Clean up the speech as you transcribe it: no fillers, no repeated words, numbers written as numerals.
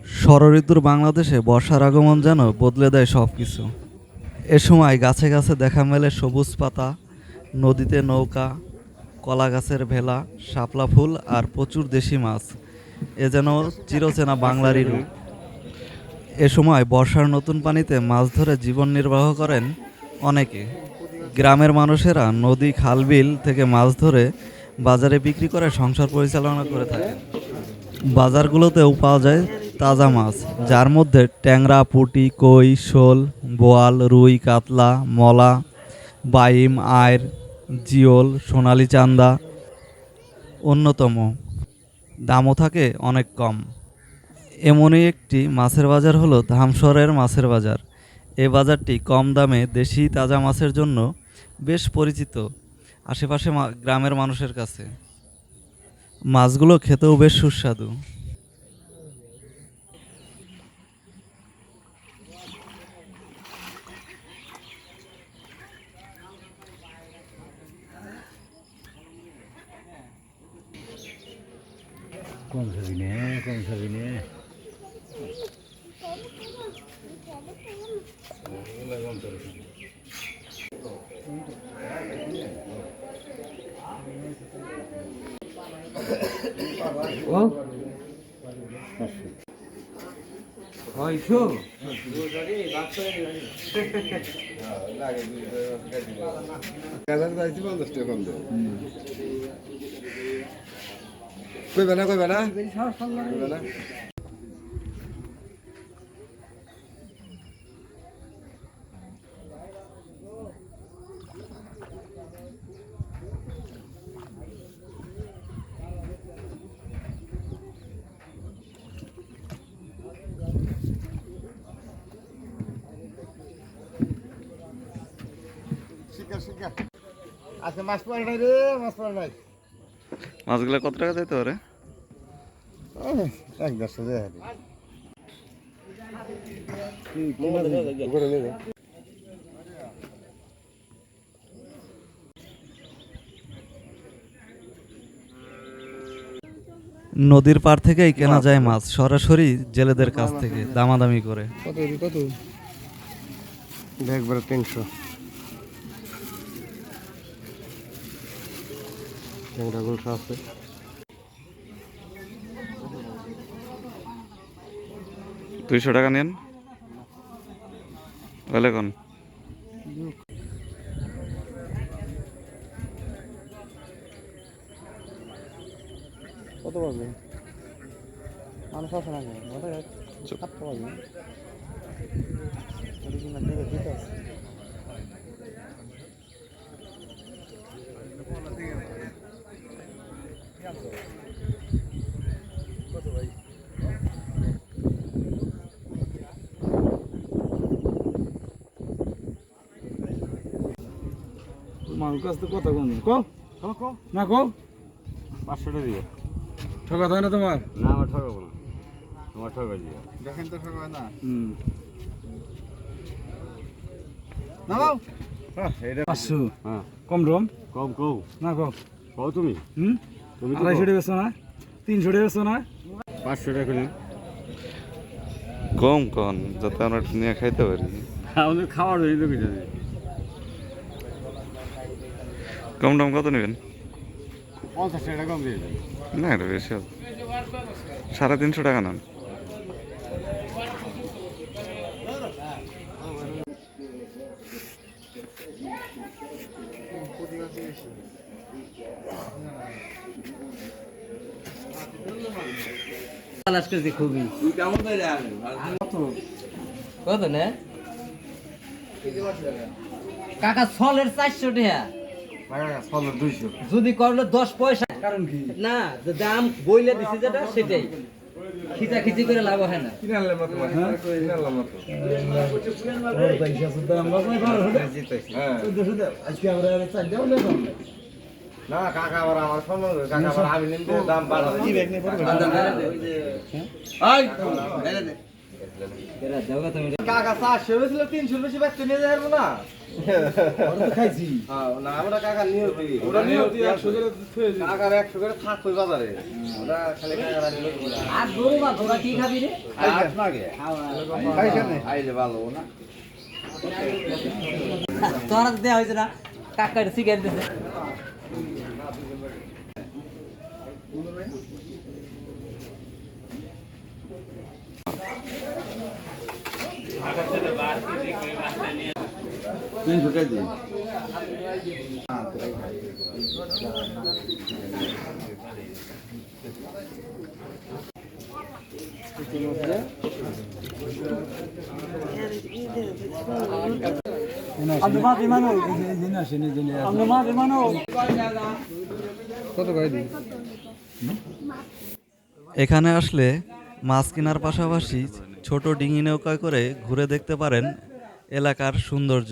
ষড়ঋতুর বাংলাদেশে বর্ষার আগমন যেন বদলে দেয় সব কিছু। এ সময় গাছে গাছে দেখা মেলে সবুজ পাতা, নদীতে নৌকা, কলা গাছের ভেলা, শাপলা ফুল আর প্রচুর দেশি মাছ। এ যেন চিরচেনা বাংলারই রূপ। এ সময় বর্ষার নতুন পানিতে মাছ ধরে জীবন নির্বাহ করেন অনেকে। গ্রামের মানুষেরা নদী, খাল, বিল থেকে মাছ ধরে বাজারে বিক্রি করে সংসার পরিচালনা করে থাকেন। বাজারগুলোতেও পাওয়া যায় তাজা মাছ, যার মধ্যে ট্যাংরা, পুঁটি, কই, শোল, বোয়াল, রুই, কাতলা, মলা, বাইম, আইড়, জিওল, সোনালী চান্দা অন্যতম। দামও থাকে অনেক কম। এমনই একটি মাছের বাজার হলো ধামসরের মাছের বাজার। এই বাজারটি কম দামে দেশি তাজা মাছের জন্য বেশ পরিচিত আশেপাশে গ্রামের মানুষের কাছে। মাছগুলো খেতেও বেশ সুস্বাদু। কম খাবি নে ও হয়তো কইবে না আজকে মাছ পড়ে নাই রে, মাছ পড়ে নাই। মাছগুলো কত টাকা দিতে পারে? 1-1.5 দেয় নদীর পাড় থেকেই কেনা যায় মাছ, সরাসরি জেলেদের কাছ থেকে দামাদামি করে। কত একবারে 300 ট্যাংরা গুলশা আছে। টাকা নেন বলে কোন কত পাবে মানুষ আছে না কাটতে পারবে মানুষ কাছ থেকে কথা কম কো না কো 500 টাকা দিও ঠকা হয় না তোমার? না আমার ঠকাবো না, তোমার ঠকাই দিও। দেখেন তো ঠকাবে না। না বাউ হ্যাঁ এটা 500 হ্যাঁ কম রম কম কও না কও কও তুমি তুমি 250 টাকা বেচো না 300 টাকা বেচো না 500 টাকা করে কম কোন যাতে আমরা নিয়ে খাইতে পারি। আমাদের খাওয়ার জন্য তো কিছু কম দাম কত নেবেন? 50 টাকা কম দিয়ে দেন। না এটা বেশি হবে, 350 টাকা নেন। খুবই কত না কাকা ছলের 400 টাকা, যদি করলে 10 পয়সা। কারণ কি না দাম বইলে দিছি যেটা সেটাই খিচাখিচি করে লাভ হয় না। না কাকা আবার আমার সম্মান কাকা আবার আমি নিতে দাম বাড়াবে। এরা দেওগা তুমি কাকা 400 হয়েছিল 300 বেশি বাচ্চা নিয়ে যাই পারবো না খাইছি হ্যাঁ না আমরা কাকা নিয়তি ওরা নিয়তি 100 করে থুয়ে দিই কাকার 100 করে থাকবে বাজারে ওরা খালি কাকারা নিয়তি আর গরু বা তোরা কি খাবি রে আইস না গে আইলে ভালো না তোরা দেয়া হয়েছে না কাকার সিগারেট দিছে আপনি মা বিমানো এই দিন আসেন এই দিন আপনি মা বিমানো কত করে দিই এখানে আসলে মাছ কেনার পাশাপাশি ছোট ডিঙি নৌকায় করে ঘুরে দেখতে পারেন এলাকার সৌন্দর্য।